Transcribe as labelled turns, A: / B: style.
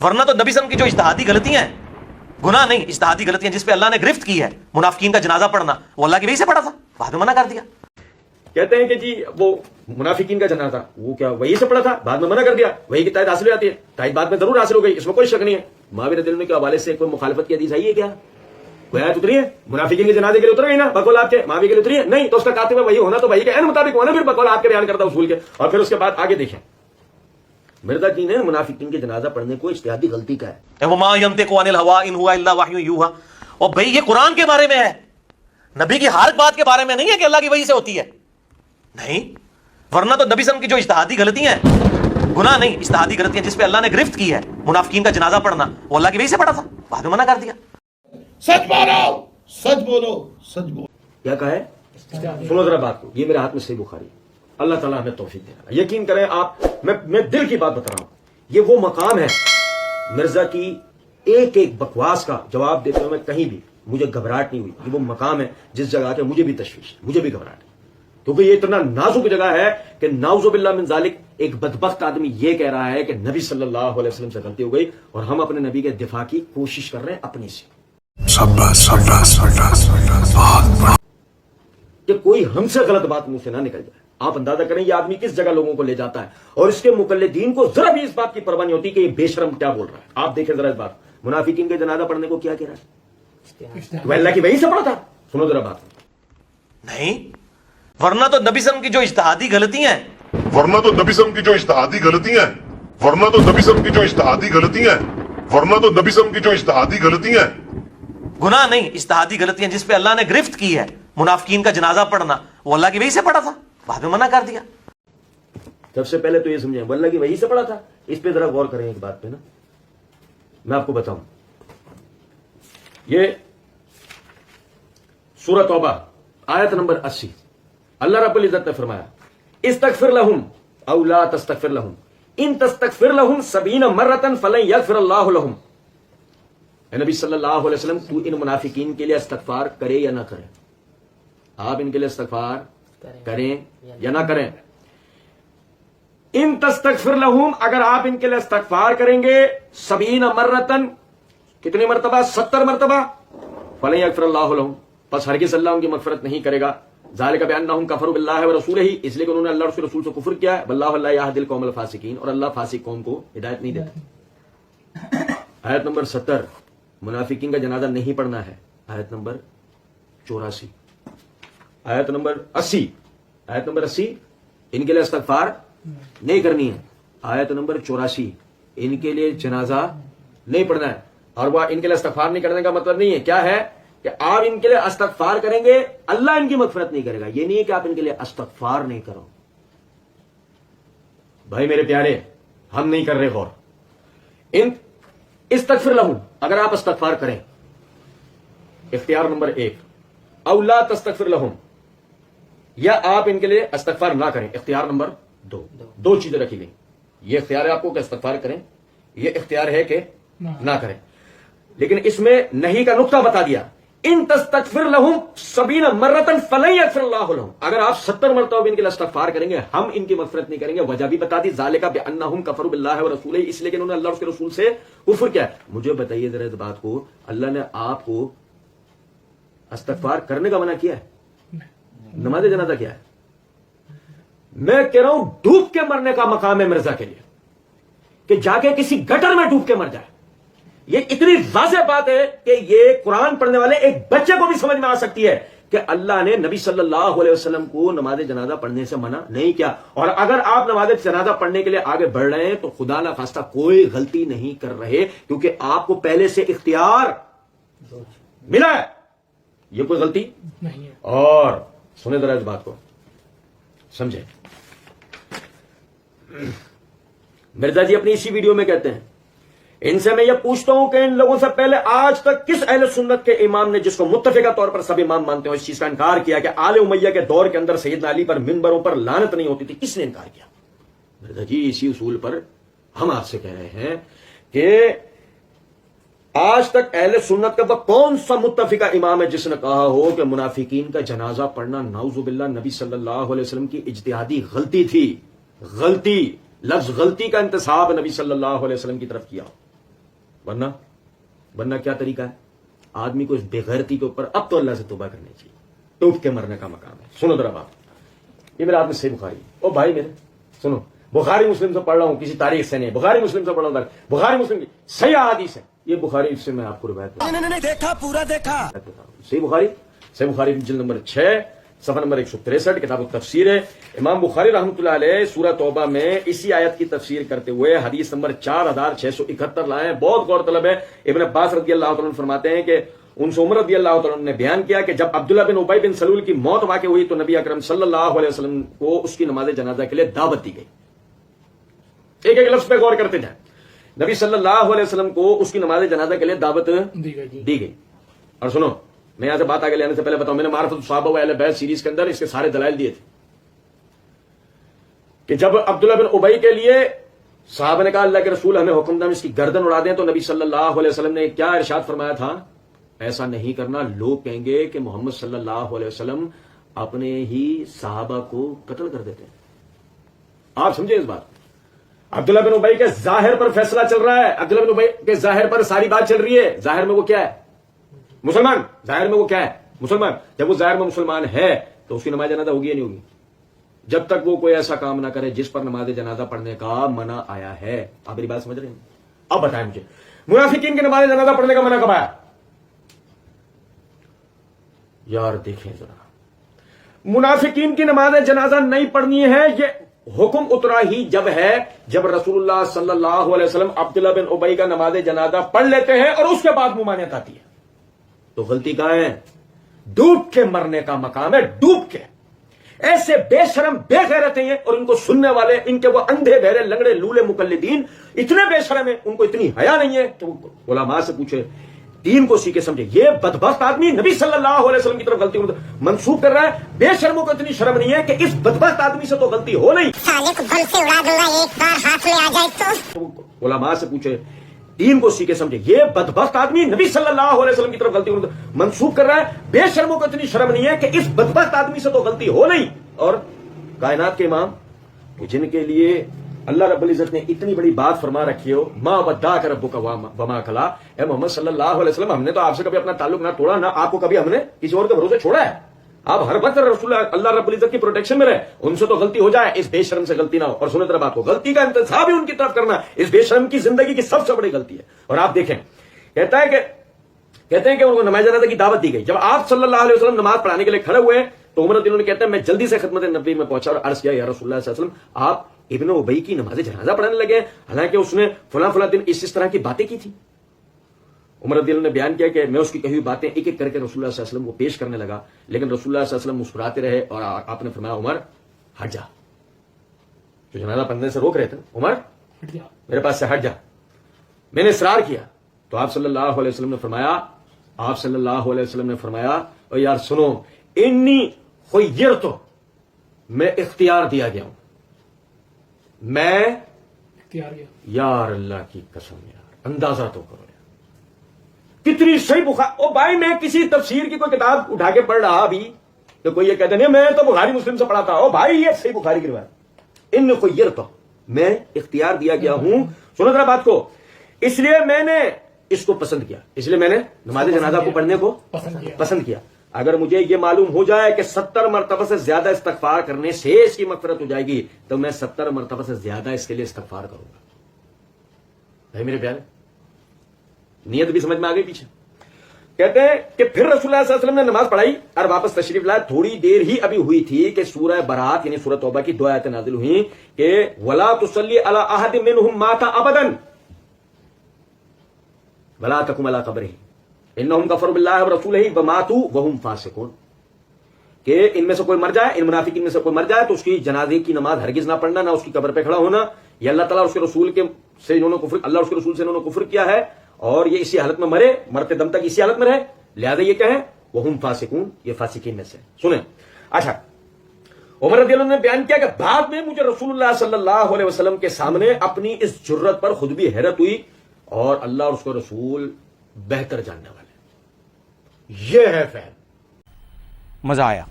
A: ورنہ تو نبی صلی اللہ علیہ وسلم کی جو اجتہادی غلطیاں ہیں، گناہ نہیں اجتہادی غلطیاں جس پہ اللہ نے گرفت کی ہے، منافقین کا جنازہ پڑھنا، وہ اللہ کی وحی سے پڑھا تھا، بعد میں منع کر دیا۔
B: کہتے ہیں کہ جی وہ منافقین کا جنازہ وہ کیا وہی سے پڑا تھا، بعد میں منع کر دیا، وہی کی تائید حاصل ہو جاتی ہے، تائید بعد میں ضرور حاصل ہو گئی، اس میں کوئی شک نہیں ہے۔ معاویہ رضی اللہ عنہ کے حوالے سے کوئی مخالفت کی حدیث آئی ہے کیا؟ کوئی آیت اتری ہے منافقین کے جنازے کے لیے؟ اتر گئی نا بقول آپ کے، معاویہ کے لیے اتری ہے نہیں، تو اس کا کاتب وہی ہونا تو وہی کے عین مطابق ہونا، پھر بقول آپ کے بیان کرتا اصول کے۔ اور پھر اس کے بعد آگے دیکھیں مرزا جی نے منافقین کے جنازہ پڑھنے کو اجتہادی غلطی کا ہے۔
A: وما ينطق عن الهوى ان هو الا وحی یوحى، اور بھائی یہ قرآن کے بارے میں ہے، نبی کی ہر بات کے بارے میں نہیں ہے کہ اللہ کی وحی سے ہوتی ہے، نہیں، ورنہ تو نبی صلی اللہ علیہ وسلم کی جو اجتہادی غلطیاں ہیں، گناہ نہیں اجتہادی غلطیاں جس پہ اللہ نے گرفت کی ہے، منافقین کا جنازہ پڑھنا، وہ اللہ کی وحی سے پڑھا تھا، بعد میں منع کر دیا۔
C: سچ بولو، سچ بولو، سچ بولو۔
B: کیا کہا ہے؟ سنو ذرا بات کو، یہ میرے ہاتھ میں صحیح بخاری، اللہ تعالیٰ ہمیں توفیق دے رہا ہے۔ یقین کریں آپ، میں دل کی بات بتا رہا ہوں، یہ وہ مقام ہے مرزا کی ایک ایک بکواس کا جواب دیتے ہوئے میں کہیں بھی مجھے گھبراہٹ نہیں ہوئی۔ یہ وہ مقام ہے جس جگہ کے مجھے بھی تشویش ہے، مجھے بھی گھبراہٹ ہے، کیونکہ یہ اتنا نازک جگہ ہے کہ نعوذ باللہ من ذالک ایک بدبخت آدمی یہ کہہ رہا ہے کہ نبی صلی اللہ علیہ وسلم سے غلطی ہو گئی اور ہم اپنے نبی کے دفاع کی کوشش کر رہے ہیں اپنی سے، کہ کوئی ہم سے غلط بات منہ سے نہ نکل جائے۔ آپ اندازہ کریں یہ آدمی کس جگہ لوگوں کو لے جاتا ہے، اور اس کے مقلدین کو ذرا بھی اس بات کی پرواہ نہیں ہوتی کہ یہ بے شرم کیا بول رہا ہے۔ آپ دیکھیں ذرا اس بات، منافقین کے جنازہ پڑھنے کو کیا کہہ رہا ہے؟ وہ اللہ کی وحی سے پڑھا تھا۔ سنو ذرا بات،
A: نہیں، ورنہ تو نبی صلی اللہ علیہ وسلم کی جو اجتہادی غلطیاں ہیں،
D: ورنہ تو نبی صلی اللہ علیہ وسلم کی جو اجتہادی غلطیاں ہیں، ورنہ تو نبی صلی اللہ علیہ وسلم کی جو اجتہادی غلطیاں ہیں، ورنہ تو نبی صلی اللہ علیہ وسلم کی جو اجتہادی غلطیاں ہیں،
A: گناہ نہیں اجتہادی غلطیاں جس پہ اللہ نے گرفت کی ہے، منافقین کا جنازہ پڑھنا، وہ اللہ کی وحی سے پڑھا تھا، بعد میں منع کر دیا۔
B: سب سے پہلے تو یہ سمجھیں وہ اللہ کی وحی سے پڑھا تھا۔ اس پہ ذرا غور کریں ایک بات پہ نا، میں آپ کو بتاؤں، یہ سورہ توبہ آیت نمبر 80، اللہ رب العزت نے فرمایا استغفر لہم او لا تستغفر لہم ان تستغفر لہم 70 مرۃ فلن یغفر اللہ لہم۔ اے نبی صلی اللہ علیہ وسلم، تو ان منافقین کے لیے استغفار کرے یا نہ کرے؟ آپ ان کے لیے استغفار کریں یا نہ کریں؟ ان تستغفر لہم، اگر آپ ان کے لیے استغفار کریں گے 70 مرۃ، کتنی مرتبہ؟ 70 مرتبہ، فلن یغفر اللہ لہم، پس ہرگز اللہ ان کی مغفرت نہیں کرے گا۔ ذالک بانہم کفروا باللہ ورسولہ، اس لیے کہ انہوں نے اللہ اور اس کے رسول سے کفر کیا ہے۔ واللہ لا یہدی القوم الفاسقین، اور اللہ فاسق قوم کو ہدایت نہیں دیتا۔ آیت نمبر 70، منافقین کا جنازہ نہیں پڑھنا ہے۔ آیت نمبر 84، آیت نمبر 80، آیت نمبر 80، ان کے لیے استغفار نہیں کرنی ہے۔ آیت نمبر 84، ان کے لیے جنازہ نہیں پڑھنا ہے۔ اور وہ ان کے لیے استغفار نہیں کرنے کا مطلب نہیں ہے، کیا ہے کہ آپ ان کے لیے استغفار کریں گے اللہ ان کی مغفرت نہیں کرے گا، یہ نہیں ہے کہ آپ ان کے لیے استغفار نہیں کرو۔ بھائی میرے پیارے، ہم نہیں کر رہے غور۔ ان استغفر لہم، اگر آپ استغفار کریں، اختیار نمبر 1، او لا تستغفر لہم، یا آپ ان کے لیے استغفار نہ کریں، اختیار نمبر 2۔ دو چیزیں رکھی گئی، یہ اختیار ہے آپ کو کہ استغفار کریں، یہ اختیار ہے کہ نہ کریں، لیکن اس میں نہیں کا نقطہ بتا دیا، ان تستغفر لہم 70 مرۃ فلن یغفر اللہ لہم، اگر آپ 70 مرتبہ ان کے لیے استغفار کریں گے ہم ان کی مغفرت نہیں کریں گے۔ وجہ بھی بتا دی، ذالک بانہم کفروا باللہ ورسولہ، اس لیے کہ انہوں نے اللہ اور اس کے رسول سے کفر کیا ہے۔ مجھے بتائیے ذرا اس بات کو، اللہ نے آپ کو استغفار کرنے کا منع کیا ہے؟ نماز جنازہ کیا ہے؟ میں کہہ رہا ہوں ڈوب کے مرنے کا مقام ہے مرزا کے لیے، کہ جا کے کسی گٹر میں ڈوب کے مر جائے۔ یہ اتنی واضح بات ہے کہ یہ قرآن پڑھنے والے ایک بچے کو بھی سمجھ میں آ سکتی ہے کہ اللہ نے نبی صلی اللہ علیہ وسلم کو نماز جنازہ پڑھنے سے منع نہیں کیا۔ اور اگر آپ نماز جنازہ پڑھنے کے لیے آگے بڑھ رہے ہیں تو خدا نہ خواستہ کوئی غلطی نہیں کر رہے، کیونکہ آپ کو پہلے سے اختیار ملا ہے، یہ کوئی غلطی نہیں ہے۔ اور سنیں ذرا اس بات کو، سمجھیں۔ مرزا جی اپنی اسی ویڈیو میں کہتے ہیں، ان سے میں یہ پوچھتا ہوں کہ ان لوگوں سے پہلے آج تک کس اہل سنت کے امام نے، جس کو متفقہ طور پر سب امام مانتے ہیں، اس چیز کا انکار کیا کہ آل امیہ کے دور کے اندر سیدنا علی پر منبروں پر لعنت نہیں ہوتی تھی؟ کس نے انکار کیا؟ مرزا جی اسی اصول پر ہم آپ سے کہہ رہے ہیں کہ آج تک اہل سنت کا وہ کون سا متفقہ امام ہے جس نے کہا ہو کہ منافقین کا جنازہ پڑھنا نعوذ باللہ نبی صلی اللہ علیہ وسلم کی اجتہادی غلطی تھی؟ غلطی، لفظ غلطی کا انتساب نبی صلی اللہ علیہ وسلم کی طرف کیا۔ ورنہ کیا طریقہ ہے آدمی کو اس بےغیرتی کے اوپر اب تو اللہ سے توبہ کرنی چاہیے. ڈوب کے مرنے کا مقام ہے. سنو ذرا بات, یہ میرے ہاتھ میں صحیح بخاری, او بھائی میرے سنو, بخاری مسلم سے پڑھ رہا ہوں, کسی تاریخ سے نہیں, بخاری مسلم سے پڑھ رہا ہوں, بخاری مسلم کی صحیح احادیث ہے. یہ بخاری سے میں آپ کو روایت
E: دیکھا پورا دیکھا.
B: صحیح بخاری جلد نمبر 6 صفحہ نمبر 163 کتاب التفسیر ہے. امام بخاری رحمۃ اللہ علیہ سورہ توبہ میں اسی آیت کی تفسیر کرتے ہوئے حدیث نمبر 4671 لائے ہیں. بہت غور طلب ہے. ابن عباس رضی اللہ تعالیٰ عنہ فرماتے ہیں کہ ان سے عمر رضی اللہ تعالیٰ عنہ نے بیان کیا کہ جب عبداللہ بن ابی بن سلول کی موت واقع ہوئی تو نبی اکرم صلی اللہ علیہ وسلم کو اس کی نماز جنازہ کے لیے دعوت دی گئی. ایک ایک لفظ پہ غور کرتے جائیں. نبی صلی اللہ علیہ وسلم کو اس کی نماز جنازہ کے لیے دعوت دی گئی. اور سنو, میں یہاں سے بات آگے لینے سے پہلے بتاؤں, میں نے معرفت الصحابہ و اہل بیت سیریز کے اندر اس کے سارے دلائل دیے تھے کہ جب عبداللہ بن ابی کے لیے صحابہ نے کہا اللہ کے رسول ہمیں حکم دیں اس کی گردن اڑا دیں, تو نبی صلی اللہ علیہ وسلم نے کیا ارشاد فرمایا تھا, ایسا نہیں کرنا, لوگ کہیں گے کہ محمد صلی اللہ علیہ وسلم اپنے ہی صحابہ کو قتل کر دیتے ہیں. آپ سمجھے اس بات. عبداللہ بن ابی کے ظاہر پر فیصلہ چل رہا ہے, عبداللہ بن ابی کے ظاہر پر ساری بات چل رہی ہے. ظاہر میں وہ کیا ہے, مسلمان. ظاہر میں وہ کیا ہے, مسلمان. جب وہ ظاہر میں مسلمان ہے تو اس کی نماز جنازہ ہوگی یا نہیں ہوگی, جب تک وہ کوئی ایسا کام نہ کرے جس پر نماز جنازہ پڑھنے کا منع آیا ہے. آپ میری بات سمجھ رہے ہیں. اب بتائیں مجھے منافقین کی نماز جنازہ پڑھنے کا منع کب آیا؟ یار دیکھیں ذرا, منافقین کی نماز جنازہ نہیں پڑھنی ہے, یہ حکم اترا ہی جب ہے جب رسول اللہ صلی اللہ علیہ وسلم عبداللہ بن ابی کا نماز جنازہ پڑھ لیتے ہیں اور اس کے بعد ممانعت آتی ہے. تو غلطی کہاں ہے؟ ڈوب کے مرنے کا مقام ہے, ڈوب کے. ایسے بے شرم بے غیرت ہیں اور ان کو سننے والے, ان کے وہ اندھے بہرے لنگڑے لولے مقلدین اتنے بے شرم ہیں, ان کو اتنی حیا نہیں ہے کہ وہ علماء سے پوچھے, دین کو سیکھے سمجھے. یہ بدبخت آدمی نبی صلی اللہ علیہ وسلم کی طرف غلطی منسوخ کر رہا ہے. بے شرموں کو اتنی شرم نہیں ہے کہ اس بدبخت آدمی سے تو غلطی ہو نہیں,
F: سالے کو بل سے اڑا دوں گا ایک بار ہاتھ میں آ جائے تو.
B: علماء سے پوچھے, دین کو سیکھے سمجھے. یہ بدبخت آدمی نبی صلی اللہ علیہ وسلم کی طرف غلطی منسوخ کر رہا ہے. بے شرموں کو اتنی شرم نہیں ہے کہ اس بدبخت آدمی سے تو غلطی ہو نہیں. اور کائنات کے امام جن کے لیے اللہ رب العزت نے اتنی بڑی بات فرما رکھی ہو, ما ودعک ربک وما قلی, اے محمد صلی اللہ علیہ وسلم ہم نے تو آپ سے کبھی اپنا تعلق نہ توڑا, نہ آپ کو کبھی ہم نے کسی اور کے بھروسے چھوڑا ہے. آپ ہر وقت رسول اللہ رب العزت کی پروٹیکشن میں رہے. ان سے تو غلطی ہو جائے, اس بے شرم سے غلطی نہ ہو. اور سنو ذرا بات کو, غلطی کا انتساب ہی ان کی طرف کرنا اس بے شرم کی زندگی کی سب سے بڑی غلطی ہے. اور آپ دیکھیں, کہتے ہیں کہ ان کو نماز جنازہ کی دعوت دی گئی. جب آپ صلی اللہ علیہ وسلم نماز پڑھانے کے لیے کھڑے ہوئے تو عمر رضی اللہ عنہ کہتے ہیں میں جلدی سے خدمت نبی میں پہنچا اور عرض کیا, یا رسول اللہ صلی اللہ علیہ وسلم آپ ابن ابی کی نماز جنازہ پڑھانے لگے, حالانکہ اس نے فلاں دن اس طرح کی باتیں کی تھی. عمر رضی اللہ نے بیان کیا کہ میں اس کی کہی ہوئی باتیں ایک ایک کر کے رسول اللہ صلی اللہ علیہ وسلم کو پیش کرنے لگا, لیکن رسول اللہ صلی اللہ علیہ وسلم مسکراتے رہے اور آپ نے فرمایا عمر ہٹ جا. جو جنازہ پڑھنے سے روک رہے تھے, عمر میرے پاس سے ہٹ جا. میں نے اصرار کیا تو آپ صلی اللہ علیہ وسلم نے فرمایا اور یار سنو, انی خیرت, میں اختیار دیا گیا ہوں, میں یار اللہ کی قسم یار اندازہ تو کرو یار کتنی صحیح بخاری. او بھائی میں کسی تفسیر کی کوئی کتاب اٹھا کے پڑھ رہا ابھی تو کوئی یہ کہتے نہیں میں تو بخاری مسلم سے پڑھا تھا. او بھائی یہ صحیح بخاری کی روایت, ان خیرت, میں اختیار دیا گیا ہوں. سنو ذرا بات کو, اس لیے میں نے اس کو پسند کیا, اس لیے میں نے نماز جنازہ کو پڑھنے کو پسند کیا. اگر مجھے یہ معلوم ہو جائے کہ 70 مرتبہ سے زیادہ استغفار کرنے سے اس کی مغفرت ہو جائے گی تو میں 70 مرتبہ سے زیادہ اس کے لیے استغفار کروں گا. بھائی میرے پیارے, نیت بھی سمجھ میں آ گئی پیچھے. کہتے ہیں کہ پھر رسول اللہ صلی اللہ علیہ وسلم نے نماز پڑھائی اور واپس تشریف لائے. تھوڑی دیر ہی ابھی ہوئی تھی کہ سورہ برات یعنی سورہ توبہ کی 2 آیتیں نازل ہوئیں کہ وَلَا تُصَلِّ عَلَىٰ أَحَدٍ مِّنْهُمْ مَاتَ أَبَدًا وَلَا تَقُمْ عَلَىٰ قَبْرِهِ انہم کفروا باللہ ورسولہ وماتوا وہم فاسقون, کہ ان میں سے کوئی مر جائے, ان منافقین میں سے کوئی مر جائے تو اس کی جنازے کی نماز ہرگز نہ پڑھنا, نہ اس کی قبر پہ کھڑا ہونا. یہ اللہ تعالیٰ اس کے رسول سے انہوں نے کفر, اللہ اس کے رسول سے انہوں نے کفر کیا ہے اور یہ اسی حالت میں مرے, مرتے دم تک اسی حالت میں رہے, لہذا یہ کہیں وہم فاسقون, یہ فاسقین میں سے. سنیں اچھا, عمر رضی اللہ عنہ نے بیان کیا کہ بعد میں مجھے رسول اللہ صلی اللہ علیہ وسلم کے سامنے اپنی اس جرت پر خود بھی حیرت ہوئی اور اللہ اور اس کے رسول بہتر جاننے والے. یہ ہے فہم.
E: مزہ آیا.